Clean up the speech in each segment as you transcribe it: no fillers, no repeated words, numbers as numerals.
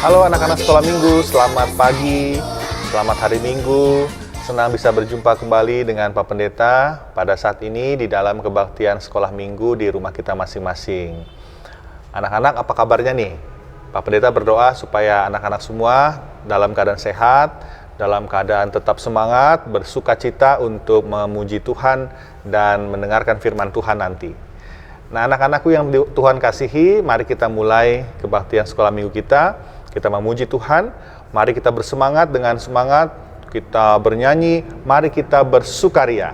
Halo anak-anak sekolah minggu, selamat pagi, selamat hari minggu. Senang bisa berjumpa kembali dengan Pak Pendeta pada saat ini di dalam kebaktian sekolah minggu di rumah kita masing-masing. Anak-anak, apa kabarnya nih? Pak Pendeta berdoa supaya anak-anak semua dalam keadaan sehat, dalam keadaan tetap semangat, bersukacita untuk memuji Tuhan dan mendengarkan firman Tuhan nanti. Nah, anak-anakku yang Tuhan kasihi, mari kita mulai kebaktian sekolah minggu kita. Kita memuji Tuhan, mari kita bersemangat dengan semangat, kita bernyanyi, mari kita bersukaria.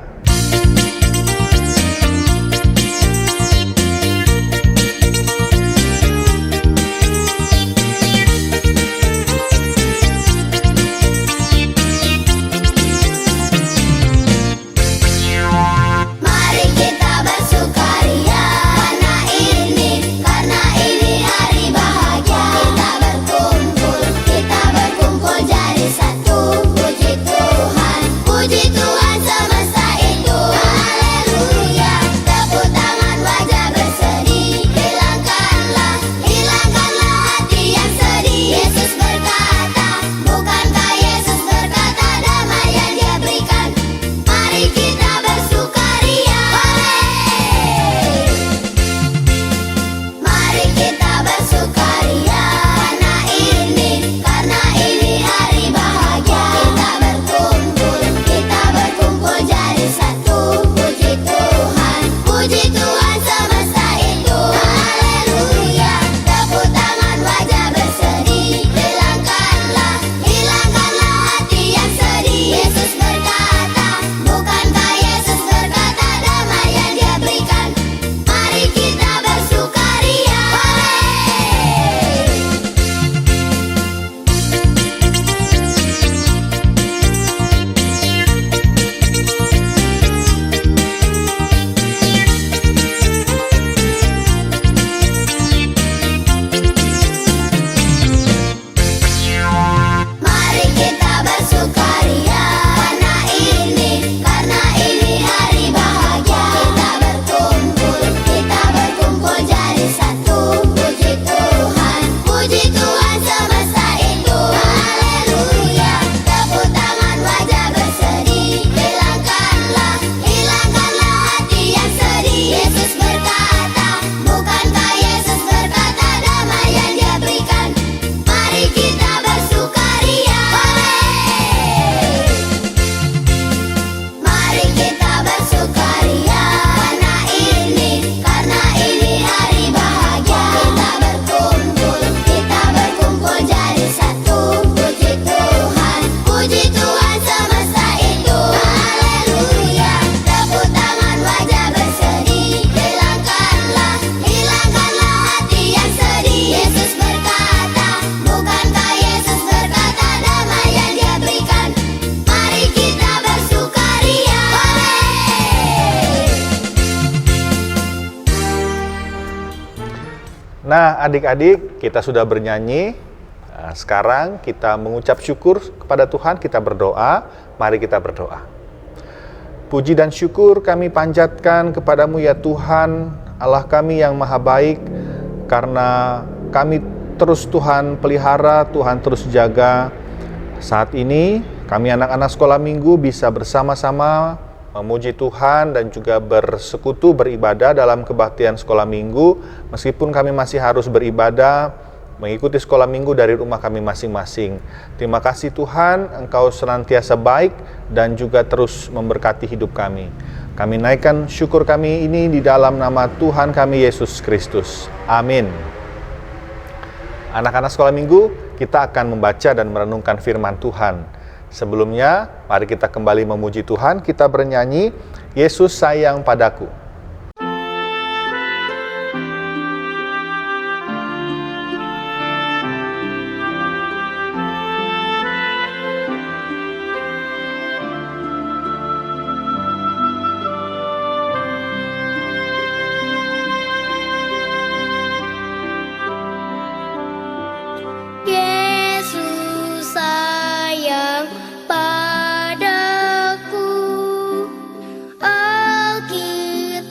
Nah, adik-adik, kita sudah bernyanyi. Sekarang kita mengucap syukur kepada Tuhan, kita berdoa. Mari kita berdoa. Puji dan syukur kami panjatkan kepadamu ya Tuhan, Allah kami yang maha baik, karena kami terus Tuhan pelihara, Tuhan terus jaga. Saat ini kami anak-anak sekolah minggu bisa bersama-sama memuji Tuhan dan juga bersekutu beribadah dalam kebaktian sekolah minggu, meskipun kami masih harus beribadah mengikuti sekolah minggu dari rumah kami masing-masing. Terima kasih Tuhan, Engkau senantiasa baik dan juga terus memberkati hidup kami. Kami naikkan syukur kami ini di dalam nama Tuhan kami Yesus Kristus. Amin. Anak-anak sekolah minggu, kita akan membaca dan merenungkan firman Tuhan. Sebelumnya, mari kita kembali memuji Tuhan, kita bernyanyi, Yesus sayang padaku. Padaku, Alkitab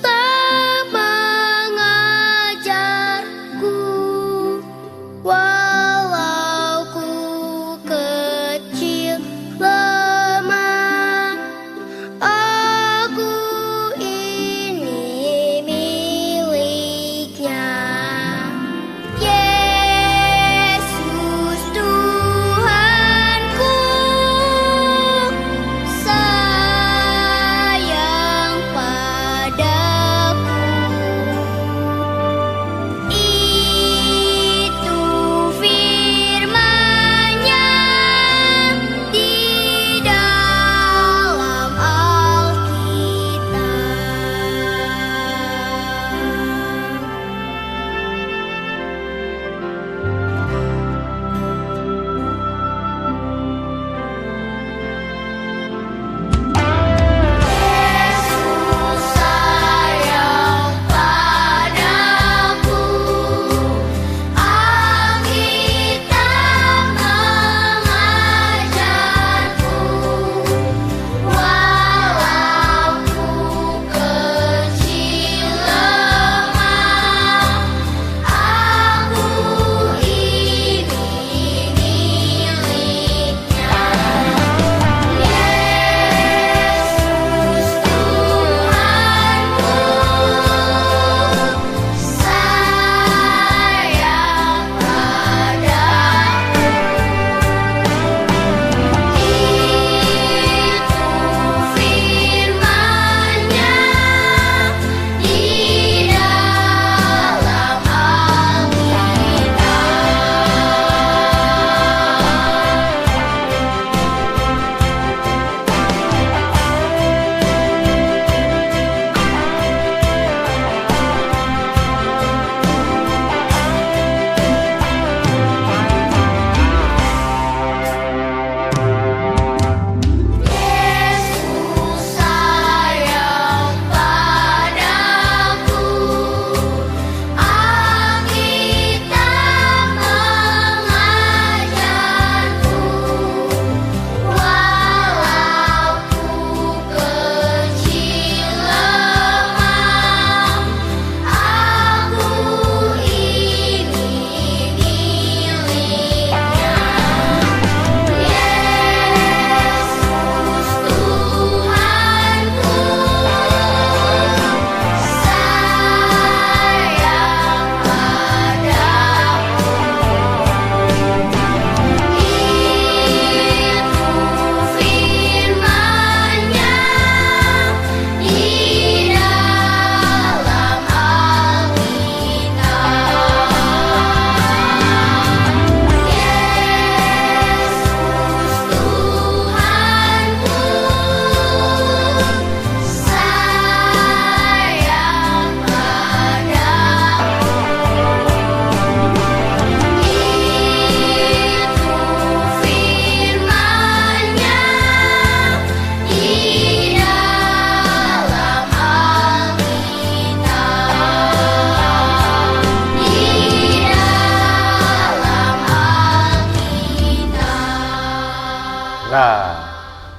Nah,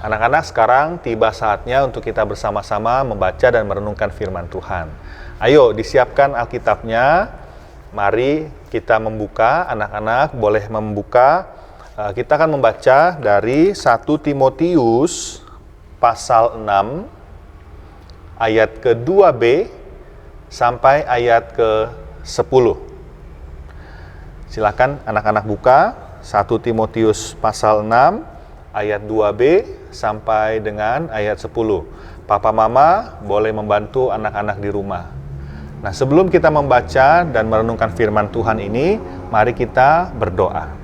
anak-anak, sekarang tiba saatnya untuk kita bersama-sama membaca dan merenungkan firman Tuhan. Ayo, disiapkan Alkitabnya. Mari kita membuka, anak-anak boleh membuka. Kita akan membaca dari 1 Timotius pasal 6, ayat ke-2b sampai ayat ke-10. Silakan anak-anak buka 1 Timotius pasal 6, ayat 2b sampai dengan ayat 10. Papa Mama boleh membantu anak-anak di rumah. Nah, sebelum kita membaca dan merenungkan firman Tuhan ini, mari kita berdoa.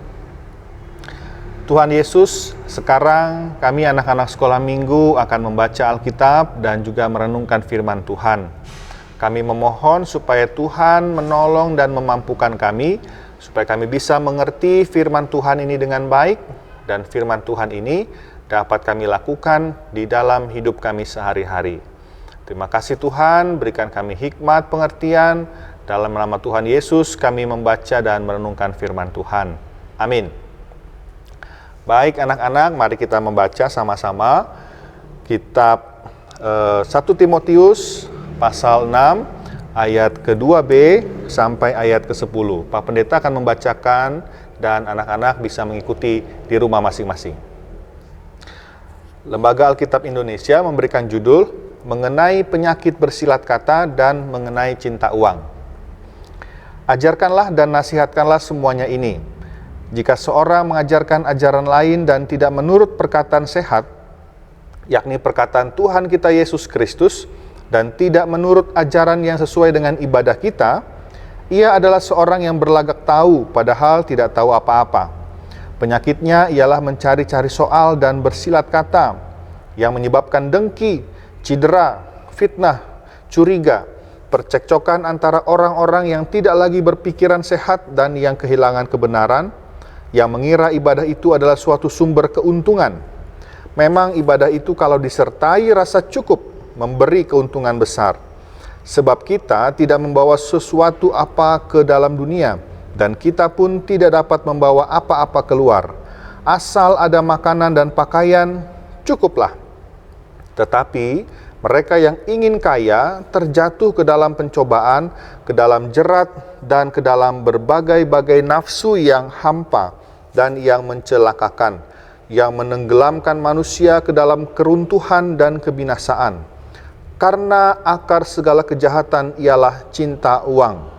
Tuhan Yesus, sekarang kami anak-anak sekolah minggu akan membaca Alkitab dan juga merenungkan firman Tuhan. Kami memohon supaya Tuhan menolong dan memampukan kami, supaya kami bisa mengerti firman Tuhan ini dengan baik, dan firman Tuhan ini dapat kami lakukan di dalam hidup kami sehari-hari. Terima kasih Tuhan, berikan kami hikmat pengertian. Dalam nama Tuhan Yesus kami membaca dan merenungkan firman Tuhan. Amin. Baik anak-anak, mari kita membaca sama-sama kitab 1 Timotius pasal 6 ayat ke-2b sampai ayat ke-10. Pak Pendeta akan membacakan dan anak-anak bisa mengikuti di rumah masing-masing. Lembaga Alkitab Indonesia memberikan judul mengenai penyakit bersilat kata dan mengenai cinta uang. Ajarkanlah dan nasihatkanlah semuanya ini. Jika seorang mengajarkan ajaran lain dan tidak menurut perkataan sehat, yakni perkataan Tuhan kita Yesus Kristus, dan tidak menurut ajaran yang sesuai dengan ibadah kita, ia adalah seorang yang berlagak tahu padahal tidak tahu apa-apa. Penyakitnya ialah mencari-cari soal dan bersilat kata yang menyebabkan dengki, cedera, fitnah, curiga, percekcokan antara orang-orang yang tidak lagi berpikiran sehat dan yang kehilangan kebenaran, yang mengira ibadah itu adalah suatu sumber keuntungan. Memang ibadah itu kalau disertai rasa cukup, memberi keuntungan besar. Sebab kita tidak membawa sesuatu apa ke dalam dunia, dan kita pun tidak dapat membawa apa-apa keluar. Asal ada makanan dan pakaian, cukuplah. Tetapi mereka yang ingin kaya terjatuh ke dalam pencobaan, ke dalam jerat, dan ke dalam berbagai-bagai nafsu yang hampa dan yang mencelakakan, yang menenggelamkan manusia ke dalam keruntuhan dan kebinasaan. Karena akar segala kejahatan ialah cinta uang.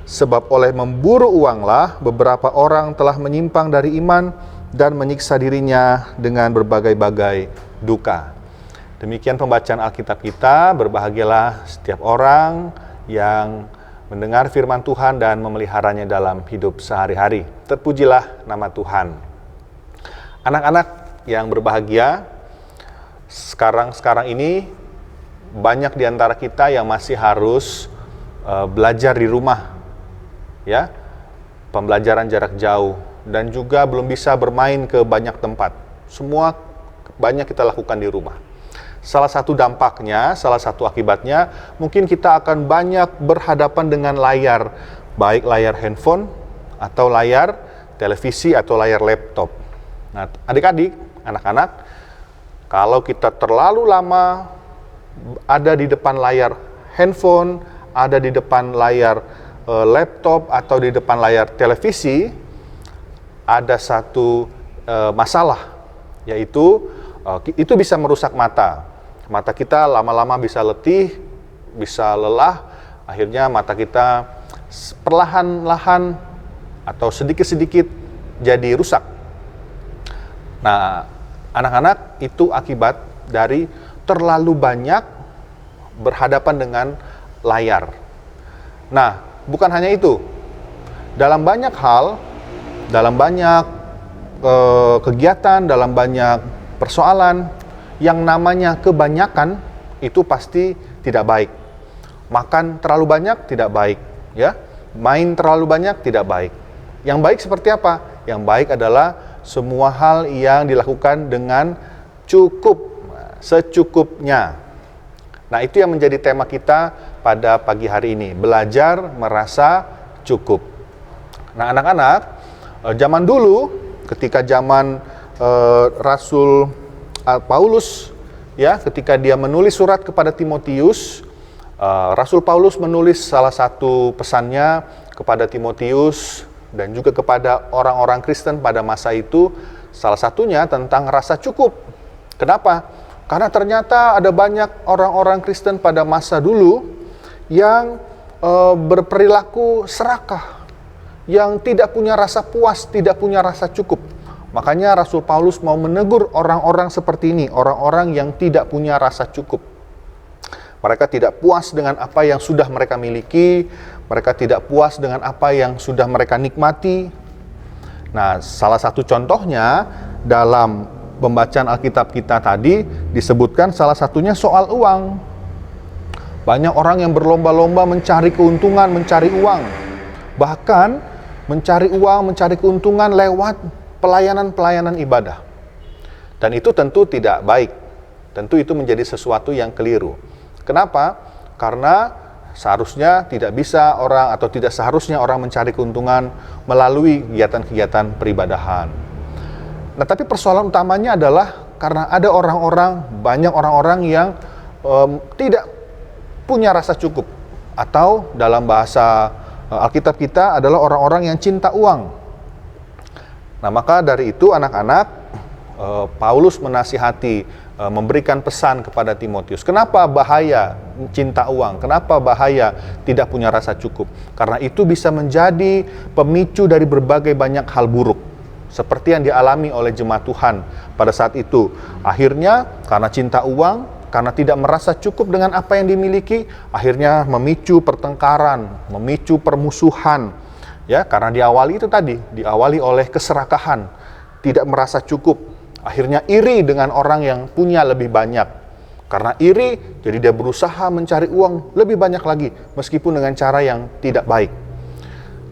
Sebab oleh memburu uanglah beberapa orang telah menyimpang dari iman dan menyiksa dirinya dengan berbagai-bagai duka. Demikian pembacaan Alkitab kita. Berbahagialah setiap orang yang mendengar firman Tuhan dan memeliharanya dalam hidup sehari-hari. Terpujilah nama Tuhan. Anak-anak yang berbahagia, sekarang ini banyak di antara kita yang masih harus belajar di rumah, ya, pembelajaran jarak jauh, dan juga belum bisa bermain ke banyak tempat. Semua banyak kita lakukan di rumah. Salah satu dampaknya, salah satu akibatnya, mungkin kita akan banyak berhadapan dengan layar, baik layar handphone, atau layar televisi, atau layar laptop. Nah, adik-adik, anak-anak, kalau kita terlalu lama ada di depan layar handphone, ada di depan layar laptop, atau di depan layar televisi, ada satu masalah, yaitu itu bisa merusak mata. Mata kita lama-lama bisa letih, bisa lelah, akhirnya mata kita perlahan-lahan atau sedikit-sedikit jadi rusak. Nah, anak-anak, itu akibat dari terlalu banyak berhadapan dengan layar. Nah, bukan hanya itu. Dalam banyak hal, dalam banyak kegiatan, dalam banyak persoalan, yang namanya kebanyakan itu pasti tidak baik. Makan terlalu banyak tidak baik, ya. Main terlalu banyak tidak baik. Yang baik seperti apa? Yang baik adalah semua hal yang dilakukan dengan cukup, secukupnya. Nah, itu yang menjadi tema kita pada pagi hari ini, belajar merasa cukup. Nah, anak-anak, zaman dulu ketika zaman Rasul Paulus, ya, ketika dia menulis surat kepada Timotius, Rasul Paulus menulis salah satu pesannya kepada Timotius dan juga kepada orang-orang Kristen pada masa itu, salah satunya tentang rasa cukup. Kenapa? Karena ternyata ada banyak orang-orang Kristen pada masa dulu yang berperilaku serakah, yang tidak punya rasa puas, tidak punya rasa cukup. Makanya Rasul Paulus mau menegur orang-orang seperti ini, orang-orang yang tidak punya rasa cukup. Mereka tidak puas dengan apa yang sudah mereka miliki, mereka tidak puas dengan apa yang sudah mereka nikmati. Nah, salah satu contohnya dalam pembacaan Alkitab kita tadi disebutkan salah satunya soal uang. Banyak orang yang berlomba-lomba mencari keuntungan, mencari uang. Bahkan mencari uang, mencari keuntungan lewat pelayanan-pelayanan ibadah. Dan itu tentu tidak baik. Tentu itu menjadi sesuatu yang keliru. Kenapa? Karena seharusnya tidak bisa orang atau tidak seharusnya orang mencari keuntungan melalui kegiatan-kegiatan peribadahan. Nah, tapi persoalan utamanya adalah karena ada orang-orang, banyak orang-orang yang tidak punya rasa cukup, atau dalam bahasa Alkitab kita adalah orang-orang yang cinta uang. Nah, maka dari itu anak-anak, Paulus menasihati, memberikan pesan kepada Timotius. Kenapa bahaya cinta uang? Kenapa bahaya tidak punya rasa cukup? Karena itu bisa menjadi pemicu dari berbagai banyak hal buruk, seperti yang dialami oleh jemaat Tuhan pada saat itu. Akhirnya karena cinta uang, karena tidak merasa cukup dengan apa yang dimiliki, akhirnya memicu pertengkaran, memicu permusuhan. Ya, karena diawali oleh keserakahan, tidak merasa cukup. Akhirnya iri dengan orang yang punya lebih banyak. Karena iri, jadi dia berusaha mencari uang lebih banyak lagi, meskipun dengan cara yang tidak baik.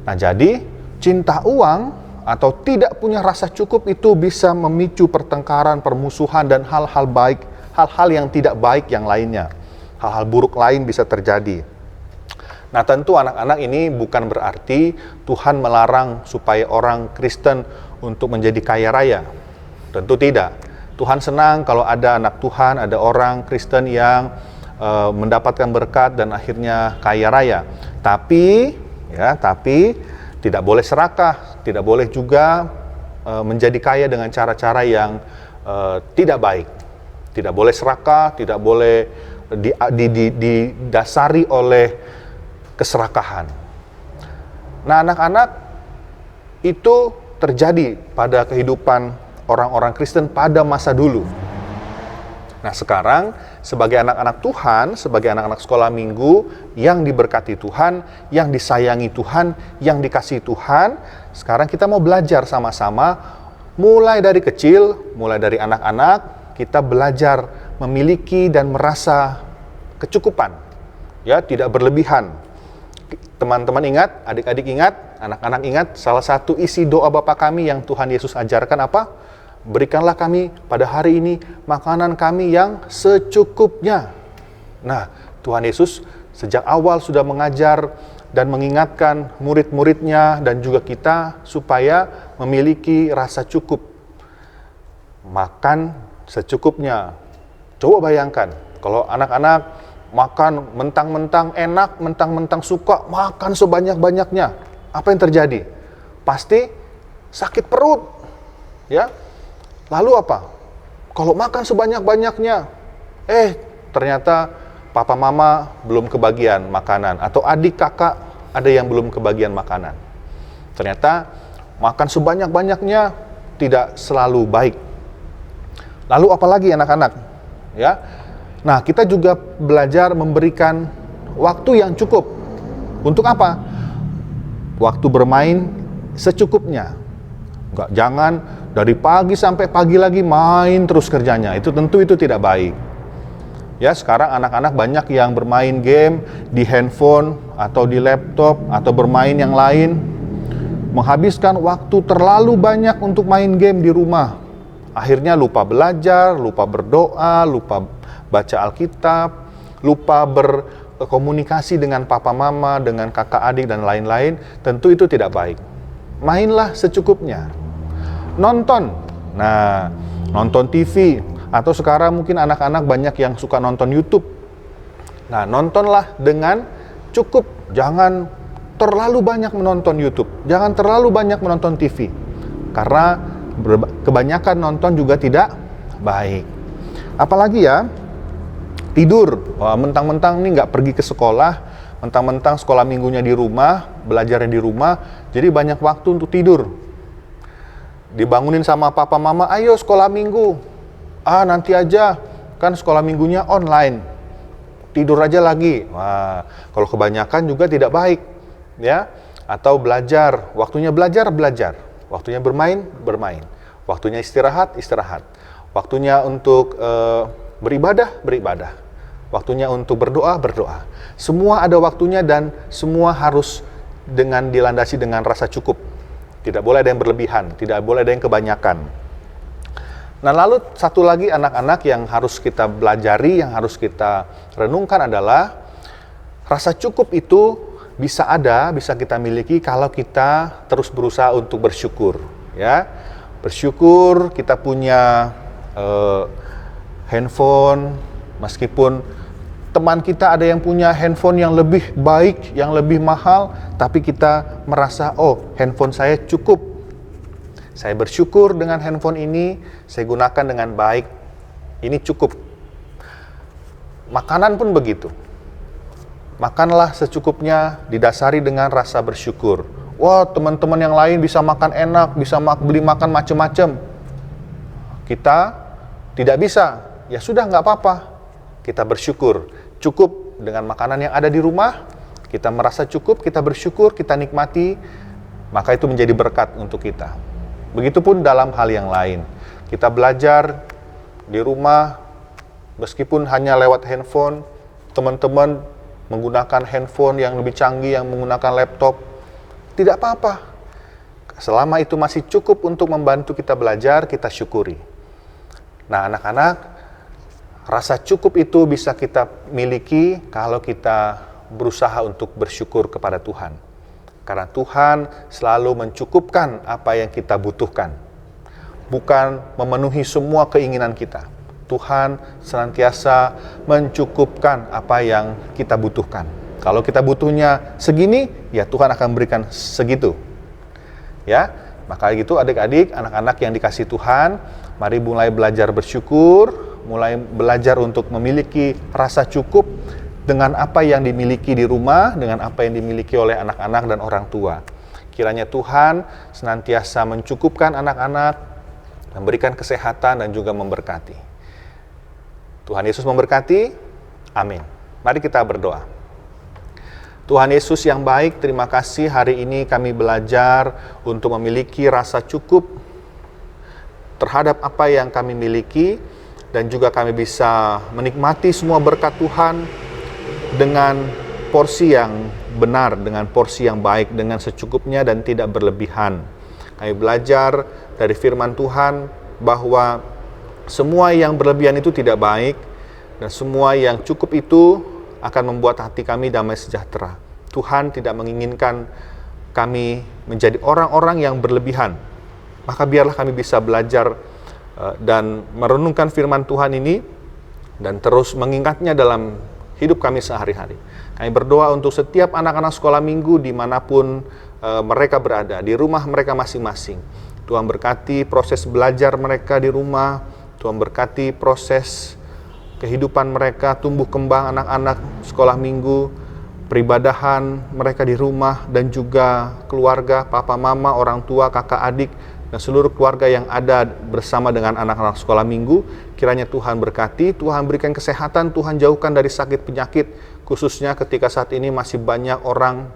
Nah, jadi cinta uang atau tidak punya rasa cukup itu bisa memicu pertengkaran, permusuhan, dan hal-hal baik, hal-hal yang tidak baik yang lainnya. Hal-hal buruk lain bisa terjadi. Nah, tentu anak-anak ini bukan berarti Tuhan melarang supaya orang Kristen untuk menjadi kaya raya. Tentu tidak. Tuhan senang kalau ada anak Tuhan, ada orang Kristen yang mendapatkan berkat dan akhirnya kaya raya. Tapi tidak boleh serakah, tidak boleh juga menjadi kaya dengan cara-cara yang tidak baik. Tidak boleh serakah, tidak boleh didasari oleh keserakahan. Nah, anak-anak, itu terjadi pada kehidupan orang-orang Kristen pada masa dulu. Nah, sekarang sebagai anak-anak Tuhan, sebagai anak-anak sekolah minggu yang diberkati Tuhan, yang disayangi Tuhan, yang dikasihi Tuhan, sekarang kita mau belajar sama-sama mulai dari kecil, mulai dari anak-anak, kita belajar memiliki dan merasa kecukupan, ya, tidak berlebihan. Teman-teman ingat, adik-adik ingat, anak-anak ingat, salah satu isi doa Bapa kami yang Tuhan Yesus ajarkan apa? Berikanlah kami pada hari ini makanan kami yang secukupnya. Nah, Tuhan Yesus sejak awal sudah mengajar dan mengingatkan murid-muridnya dan juga kita supaya memiliki rasa cukup. Makan secukupnya. Coba bayangkan, kalau anak-anak makan mentang-mentang enak, mentang-mentang suka, makan sebanyak-banyaknya, apa yang terjadi? Pasti sakit perut, ya. Lalu apa? Kalau makan sebanyak-banyaknya, ternyata papa mama belum kebagian makanan, atau adik kakak ada yang belum kebagian makanan. Ternyata makan sebanyak-banyaknya tidak selalu baik. Lalu apalagi anak-anak, ya? Nah, kita juga belajar memberikan waktu yang cukup. Untuk apa? Waktu bermain secukupnya. Jangan dari pagi sampai pagi lagi main terus kerjanya. Itu tidak baik. Ya, sekarang anak-anak banyak yang bermain game di handphone atau di laptop atau bermain yang lain, menghabiskan waktu terlalu banyak untuk main game di rumah. Akhirnya lupa belajar, lupa berdoa, lupa baca Alkitab, lupa berkomunikasi dengan papa mama, dengan kakak adik dan lain-lain. Tentu itu tidak baik. Mainlah secukupnya. Nonton Nah, nonton TV, atau sekarang mungkin anak-anak banyak yang suka nonton YouTube. Nah, nontonlah dengan cukup, jangan terlalu banyak menonton YouTube, jangan terlalu banyak menonton TV, karena kebanyakan nonton juga tidak baik. Apalagi ya, tidur. Wah, mentang-mentang nih nggak pergi ke sekolah, mentang-mentang sekolah minggunya di rumah, belajarnya di rumah, jadi banyak waktu untuk tidur. Dibangunin sama papa mama, ayo sekolah minggu. Ah, nanti aja, kan sekolah minggunya online. Tidur aja lagi. Wah, kalau kebanyakan juga tidak baik, ya. Atau belajar, waktunya belajar, waktunya bermain, waktunya istirahat, waktunya untuk beribadah, waktunya untuk berdoa. Semua ada waktunya dan semua harus dilandasi dengan rasa cukup. Tidak boleh ada yang berlebihan, tidak boleh ada yang kebanyakan. Nah, lalu satu lagi anak-anak yang harus kita belajari, yang harus kita renungkan adalah rasa cukup itu bisa kita miliki kalau kita terus berusaha untuk bersyukur, ya. Bersyukur kita punya handphone, meskipun teman kita ada yang punya handphone yang lebih baik, yang lebih mahal, tapi kita merasa, oh, handphone saya cukup. Saya bersyukur dengan handphone ini, saya gunakan dengan baik, ini cukup. Makanan pun begitu. Makanlah secukupnya, didasari dengan rasa bersyukur. Wah, teman-teman yang lain bisa makan enak, bisa beli makan macam-macam. Kita tidak bisa, ya sudah, nggak apa-apa. Kita bersyukur, cukup dengan makanan yang ada di rumah, kita merasa cukup, kita bersyukur, kita nikmati, maka itu menjadi berkat untuk kita. Begitupun dalam hal yang lain. Kita belajar di rumah, meskipun hanya lewat handphone, teman-teman menggunakan handphone yang lebih canggih, yang menggunakan laptop, tidak apa-apa. Selama itu masih cukup untuk membantu kita belajar, kita syukuri. Nah, anak-anak, rasa cukup itu bisa kita miliki kalau kita berusaha untuk bersyukur kepada Tuhan. Karena Tuhan selalu mencukupkan apa yang kita butuhkan. Bukan memenuhi semua keinginan kita. Tuhan senantiasa mencukupkan apa yang kita butuhkan. Kalau kita butuhnya segini, ya Tuhan akan berikan segitu. Ya, maka itu adik-adik, anak-anak yang dikasihi Tuhan, mari mulai belajar bersyukur, mulai belajar untuk memiliki rasa cukup dengan apa yang dimiliki di rumah, dengan apa yang dimiliki oleh anak-anak dan orang tua. Kiranya Tuhan senantiasa mencukupkan anak-anak, memberikan kesehatan dan juga memberkati. Tuhan Yesus memberkati. Amin. Mari kita berdoa. Tuhan Yesus yang baik, terima kasih hari ini kami belajar untuk memiliki rasa cukup terhadap apa yang kami miliki, dan juga kami bisa menikmati semua berkat Tuhan dengan porsi yang benar, dengan porsi yang baik, dengan secukupnya dan tidak berlebihan. Kami belajar dari firman Tuhan bahwa semua yang berlebihan itu tidak baik, dan semua yang cukup itu akan membuat hati kami damai sejahtera. Tuhan tidak menginginkan kami menjadi orang-orang yang berlebihan. Maka biarlah kami bisa belajar dan merenungkan firman Tuhan ini dan terus mengingatnya dalam hidup kami sehari-hari. Kami berdoa untuk setiap anak-anak sekolah minggu dimanapun mereka berada, di rumah mereka masing-masing. Tuhan berkati proses belajar mereka di rumah, Tuhan berkati proses kehidupan mereka, tumbuh kembang anak-anak sekolah minggu, peribadahan mereka di rumah, dan juga keluarga, papa, mama, orang tua, kakak, adik, dan seluruh keluarga yang ada bersama dengan anak-anak sekolah minggu. Kiranya Tuhan berkati, Tuhan berikan kesehatan, Tuhan jauhkan dari sakit penyakit, khususnya ketika saat ini masih banyak orang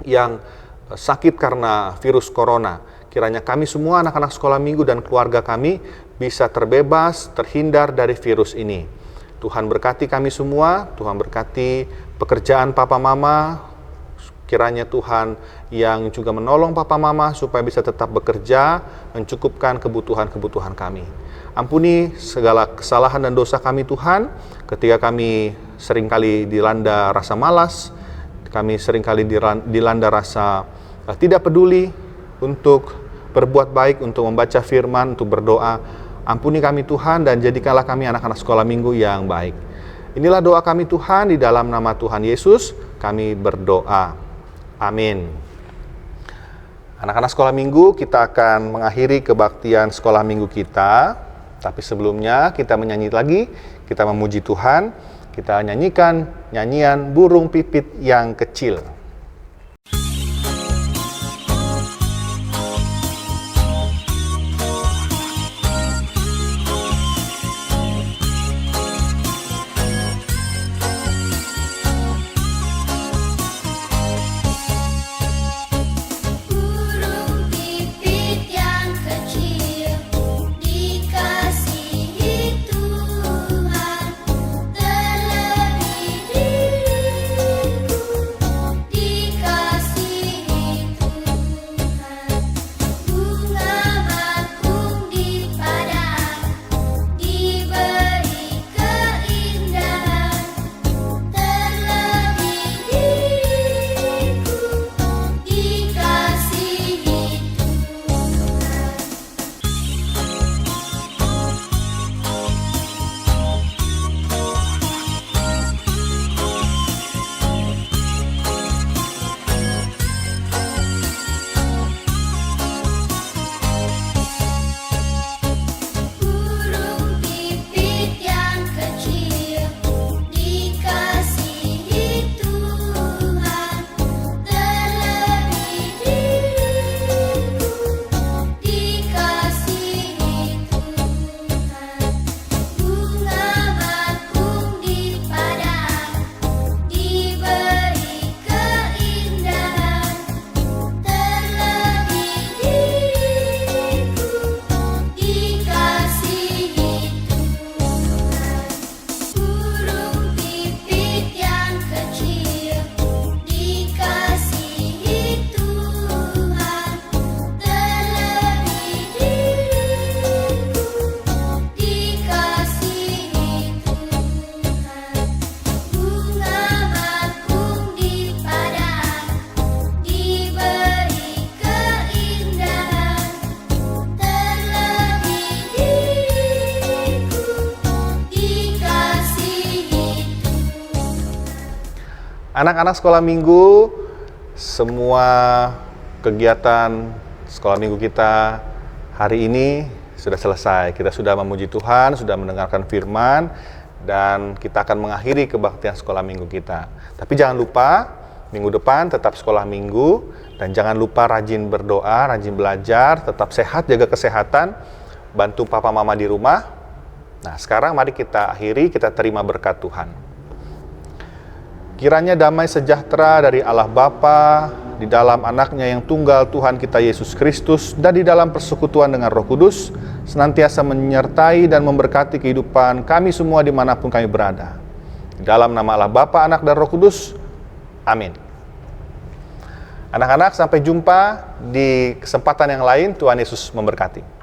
yang sakit karena virus corona. Kiranya kami semua anak-anak sekolah minggu dan keluarga kami bisa terbebas, terhindar dari virus ini. Tuhan berkati kami semua, Tuhan berkati pekerjaan papa mama. Kiranya Tuhan yang juga menolong papa mama supaya bisa tetap bekerja, mencukupkan kebutuhan-kebutuhan kami. Ampuni segala kesalahan dan dosa kami Tuhan, ketika kami seringkali dilanda rasa malas, kami seringkali dilanda rasa tidak peduli untuk berbuat baik, untuk membaca firman, untuk berdoa. Ampuni kami Tuhan, dan jadikanlah kami anak-anak sekolah minggu yang baik. Inilah doa kami Tuhan, di dalam nama Tuhan Yesus kami berdoa. Amin. Anak-anak sekolah minggu, kita akan mengakhiri kebaktian sekolah minggu kita. Tapi sebelumnya kita menyanyi lagi, kita memuji Tuhan, kita nyanyikan nyanyian Burung Pipit yang Kecil. Anak-anak sekolah minggu, semua kegiatan sekolah minggu kita hari ini sudah selesai. Kita sudah memuji Tuhan, sudah mendengarkan firman, dan kita akan mengakhiri kebaktian sekolah minggu kita. Tapi jangan lupa, minggu depan tetap sekolah minggu, dan jangan lupa rajin berdoa, rajin belajar, tetap sehat, jaga kesehatan, bantu papa mama di rumah. Nah, sekarang mari kita akhiri, kita terima berkat Tuhan. Kiranya damai sejahtera dari Allah Bapa, di dalam anaknya yang tunggal Tuhan kita Yesus Kristus, dan di dalam persekutuan dengan Roh Kudus, senantiasa menyertai dan memberkati kehidupan kami semua dimanapun kami berada. Di dalam nama Allah Bapa, Anak, dan Roh Kudus. Amin. Anak-anak, sampai jumpa di kesempatan yang lain. Tuhan Yesus memberkati.